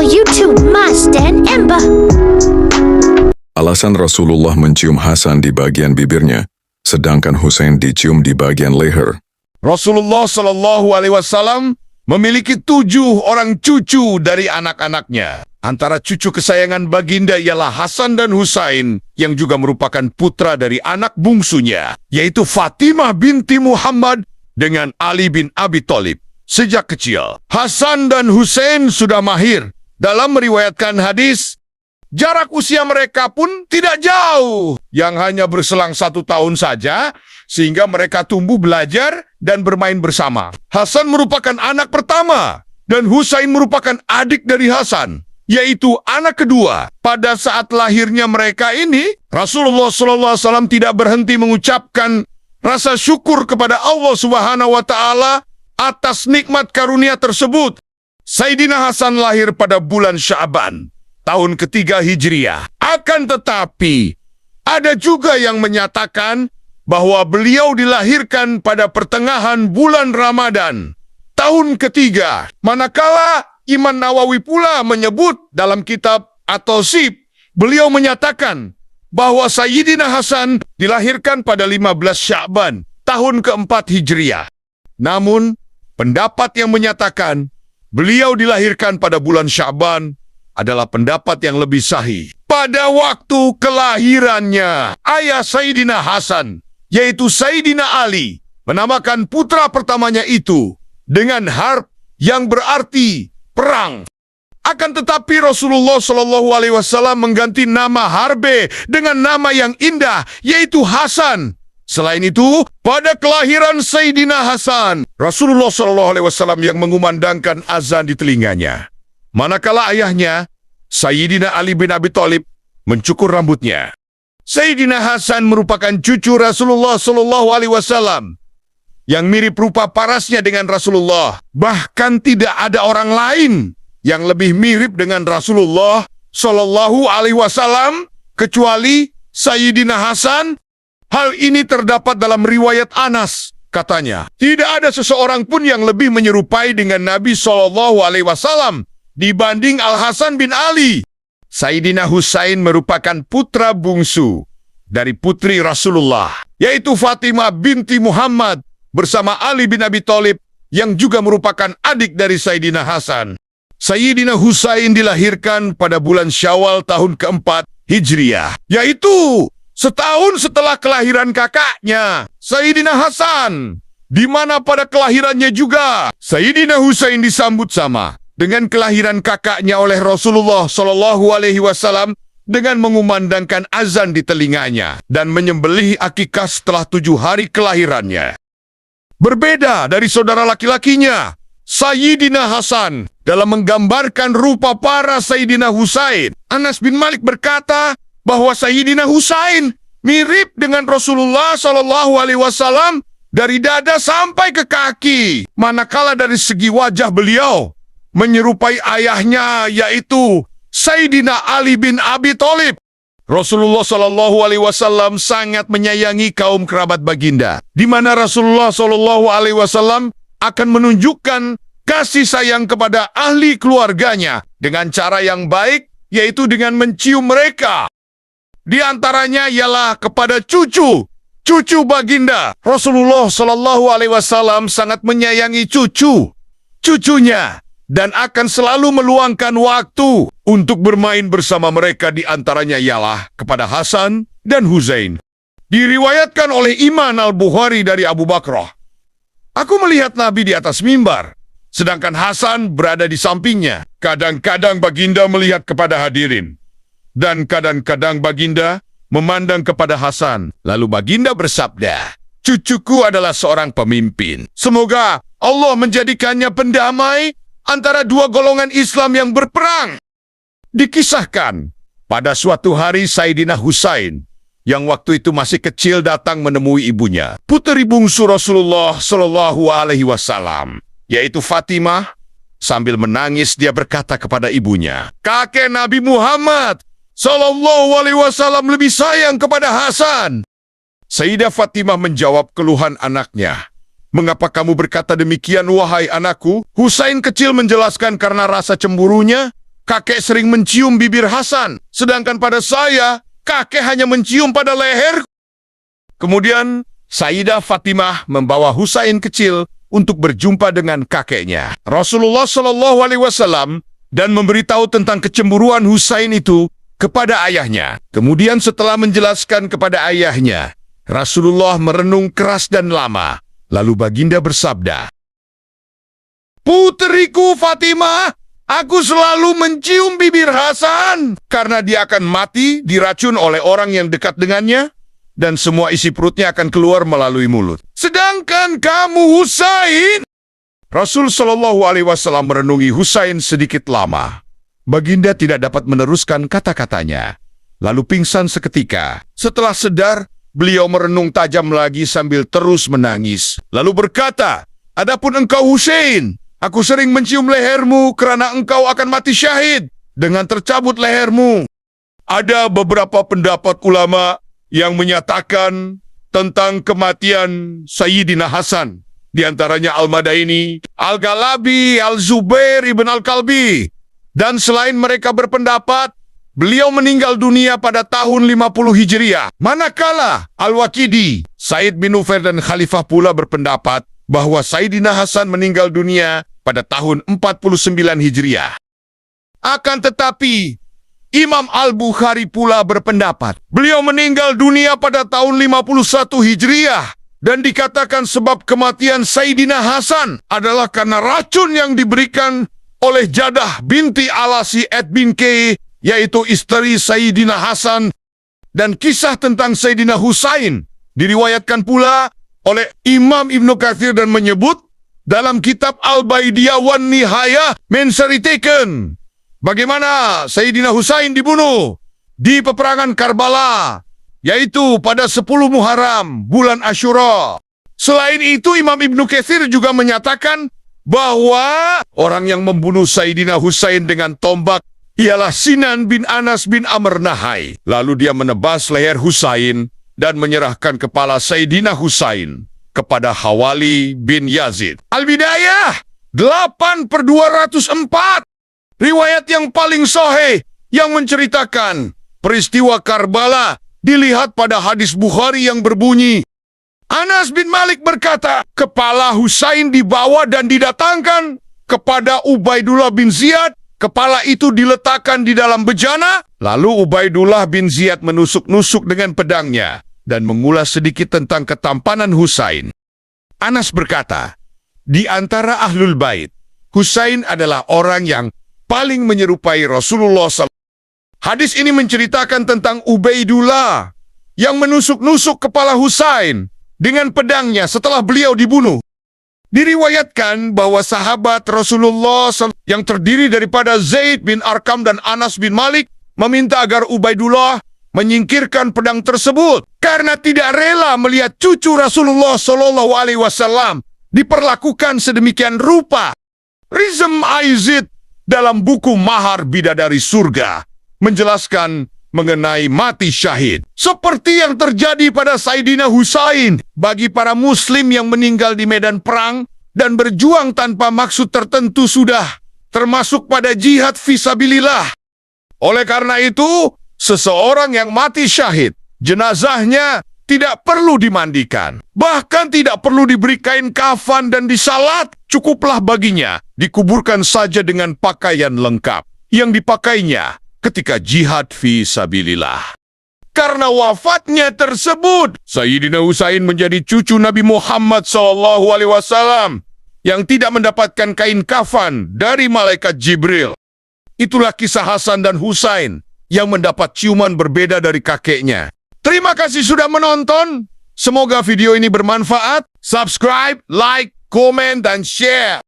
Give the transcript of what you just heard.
Follow YouTube Mas dan Ember. Alasan Rasulullah mencium Hasan di bagian bibirnya, sedangkan Husain dicium di bagian leher. Rasulullah Shallallahu Alaihi Wasallam memiliki 7 orang cucu dari anak-anaknya. Antara cucu kesayangan baginda ialah Hasan dan Husain, yang juga merupakan putra dari anak bungsunya, yaitu Fatimah binti Muhammad dengan Ali bin Abi Thalib. Sejak kecil, Hasan dan Husain sudah mahir dalam meriwayatkan hadis. Jarak usia mereka pun tidak jauh, yang hanya berselang 1 tahun saja, sehingga mereka tumbuh belajar dan bermain bersama. Hasan merupakan anak pertama, dan Husain merupakan adik dari Hasan, yaitu anak kedua. Pada saat lahirnya mereka ini, Rasulullah SAW tidak berhenti mengucapkan rasa syukur kepada Allah Subhanahu wa Ta'ala atas nikmat karunia tersebut. Sayyidina Hasan lahir pada bulan Sya'ban, tahun ketiga Hijriah. Akan tetapi, ada juga yang menyatakan bahwa beliau dilahirkan pada pertengahan bulan Ramadan, tahun ketiga. Manakala Imam Nawawi pula menyebut dalam kitab At-Tausib, beliau menyatakan bahwa Sayyidina Hasan dilahirkan pada 15 Sya'ban, tahun keempat Hijriah. Namun, pendapat yang menyatakan beliau dilahirkan pada bulan Sya'ban adalah pendapat yang lebih sahih. Pada waktu kelahirannya, ayah Sayyidina Hasan, yaitu Sayyidina Ali, menamakan putra pertamanya itu dengan Harb, yang berarti perang. Akan tetapi Rasulullah SAW mengganti nama Harbe dengan nama yang indah, yaitu Hasan. Selain itu, pada kelahiran Sayyidina Hasan, Rasulullah SAW yang mengumandangkan azan di telinganya. Manakala ayahnya, Sayyidina Ali bin Abi Thalib, mencukur rambutnya. Sayyidina Hasan merupakan cucu Rasulullah SAW yang mirip rupa parasnya dengan Rasulullah. Bahkan tidak ada orang lain yang lebih mirip dengan Rasulullah SAW kecuali Sayyidina Hasan. Hal ini terdapat dalam riwayat Anas. Katanya, tidak ada seseorang pun yang lebih menyerupai dengan Nabi SAW dibanding Al-Hasan bin Ali. Sayyidina Husain merupakan putra bungsu dari putri Rasulullah, yaitu Fatimah binti Muhammad bersama Ali bin Abi Thalib, yang juga merupakan adik dari Sayyidina Hasan. Sayyidina Husain dilahirkan pada bulan Syawal tahun keempat Hijriah, yaitu setahun setelah kelahiran kakaknya, Sayyidina Hasan, di mana pada kelahirannya juga Sayyidina Husain disambut sama dengan kelahiran kakaknya oleh Rasulullah SAW dengan mengumandangkan azan di telinganya dan menyembelih akikah setelah 7 hari kelahirannya. Berbeda dari saudara laki-lakinya, Sayyidina Hasan, dalam menggambarkan rupa para Sayyidina Husain, Anas bin Malik berkata bahwa Sayyidina Husain mirip dengan Rasulullah SAW dari dada sampai ke kaki, manakala dari segi wajah beliau menyerupai ayahnya, yaitu Sayyidina Ali bin Abi Thalib. Rasulullah SAW sangat menyayangi kaum kerabat baginda, di mana Rasulullah SAW akan menunjukkan kasih sayang kepada ahli keluarganya dengan cara yang baik, yaitu dengan mencium mereka. Di antaranya ialah kepada cucu baginda. Rasulullah SAW sangat menyayangi cucunya dan akan selalu meluangkan waktu untuk bermain bersama mereka. Di antaranya ialah kepada Hasan dan Husain. Diriwayatkan oleh Imam Al-Bukhari dari Abu Bakrah, aku melihat Nabi di atas mimbar, sedangkan Hasan berada di sampingnya. Kadang-kadang baginda melihat kepada hadirin, dan kadang-kadang baginda memandang kepada Hasan. Lalu baginda bersabda, cucuku adalah seorang pemimpin. Semoga Allah menjadikannya pendamai antara 2 golongan Islam yang berperang. Dikisahkan, pada suatu hari Sayyidina Husain, yang waktu itu masih kecil, datang menemui ibunya, putri bungsu Rasulullah SAW, yaitu Fatimah. Sambil menangis, dia berkata kepada ibunya, kakek Nabi Muhammad SAW lebih sayang kepada Hasan. Sayyidah Fatimah menjawab keluhan anaknya. Mengapa kamu berkata demikian, wahai anakku? Husain kecil menjelaskan karena rasa cemburunya kakek sering mencium bibir Hasan, sedangkan pada saya, kakek hanya mencium pada leher. Kemudian, Sayyidah Fatimah membawa Husain kecil untuk berjumpa dengan kakeknya, Rasulullah Shallallahu Alaihi Wasallam, dan memberitahu tentang kecemburuan Husain itu kepada ayahnya. Kemudian setelah menjelaskan kepada ayahnya, Rasulullah merenung keras dan lama. Lalu baginda bersabda, "Puteriku Fatimah, aku selalu mencium bibir Hasan karena dia akan mati diracun oleh orang yang dekat dengannya dan semua isi perutnya akan keluar melalui mulut. Sedangkan kamu Husain." Rasul Shallallahu Alaihi Wasallam merenungi Husain sedikit lama. Baginda tidak dapat meneruskan kata-katanya, lalu pingsan seketika. Setelah sedar, beliau merenung tajam lagi sambil terus menangis. Lalu berkata, "Adapun engkau Husain, aku sering mencium lehermu karena engkau akan mati syahid dengan tercabut lehermu." Ada beberapa pendapat ulama yang menyatakan tentang kematian Sayyidina Hasan. Di antaranya Al-Madaini, Al-Ghalabi, Al-Zubair ibn Al-Kalbi. Dan selain mereka berpendapat, beliau meninggal dunia pada tahun 50 Hijriah. Manakala Al-Waqidi, Said bin Nufair dan Khalifah pula berpendapat bahwa Sayyidina Hasan meninggal dunia pada tahun 49 Hijriah. Akan tetapi, Imam Al-Bukhari pula berpendapat beliau meninggal dunia pada tahun 51 Hijriah dan dikatakan sebab kematian Sayyidina Hasan adalah karena racun yang diberikan oleh Jadah binti Alasi bin Kay, yaitu istri Sayyidina Hasan. Dan kisah tentang Sayyidina Husain diriwayatkan pula oleh Imam Ibnu Katsir dan menyebut dalam kitab Al-Baidiyah wan Nihayah menceritakan bagaimana Sayyidina Husain dibunuh di peperangan Karbala, yaitu pada 10 Muharram, bulan Asyura. Selain itu, Imam Ibnu Katsir juga menyatakan bahwa orang yang membunuh Sayyidina Husain dengan tombak ialah Sinan bin Anas bin Amr Nahai. Lalu dia menebas leher Husain dan menyerahkan kepala Sayyidina Husain kepada Hawali bin Yazid. Al-Bidayah 8/204. Riwayat yang paling sahih yang menceritakan peristiwa Karbala dilihat pada hadis Bukhari yang berbunyi, Anas bin Malik berkata, kepala Husain dibawa dan didatangkan kepada Ubaidullah bin Ziyad. Kepala itu diletakkan di dalam bejana, lalu Ubaidullah bin Ziyad menusuk-nusuk dengan pedangnya dan mengulas sedikit tentang ketampanan Husain. Anas berkata, di antara Ahlul Bait, Husain adalah orang yang paling menyerupai Rasulullah SAW. Hadis ini menceritakan tentang Ubaidullah yang menusuk-nusuk kepala Husain dengan pedangnya setelah beliau dibunuh. Diriwayatkan bahwa sahabat Rasulullah SAW yang terdiri daripada Zaid bin Arqam dan Anas bin Malik meminta agar Ubaidullah menyingkirkan pedang tersebut karena tidak rela melihat cucu Rasulullah SAW diperlakukan sedemikian rupa. Rizm Aizid dalam buku Mahar Bidadari Surga menjelaskan mengenai mati syahid. Seperti yang terjadi pada Sayyidina Husain, bagi para muslim yang meninggal di medan perang dan berjuang tanpa maksud tertentu sudah termasuk pada jihad fisabilillah. Oleh karena itu, seseorang yang mati syahid, jenazahnya tidak perlu dimandikan. Bahkan tidak perlu diberi kain kafan dan disalat. Cukuplah baginya dikuburkan saja dengan pakaian lengkap yang dipakainya ketika jihad fi sabilillah. Karena wafatnya tersebut, Sayyidina Husain menjadi cucu Nabi Muhammad SAW yang tidak mendapatkan kain kafan dari malaikat Jibril. Itulah kisah Hasan dan Husain yang mendapat ciuman berbeda dari kakeknya. Terima kasih sudah menonton. Semoga video ini bermanfaat. Subscribe, like, komen, dan share.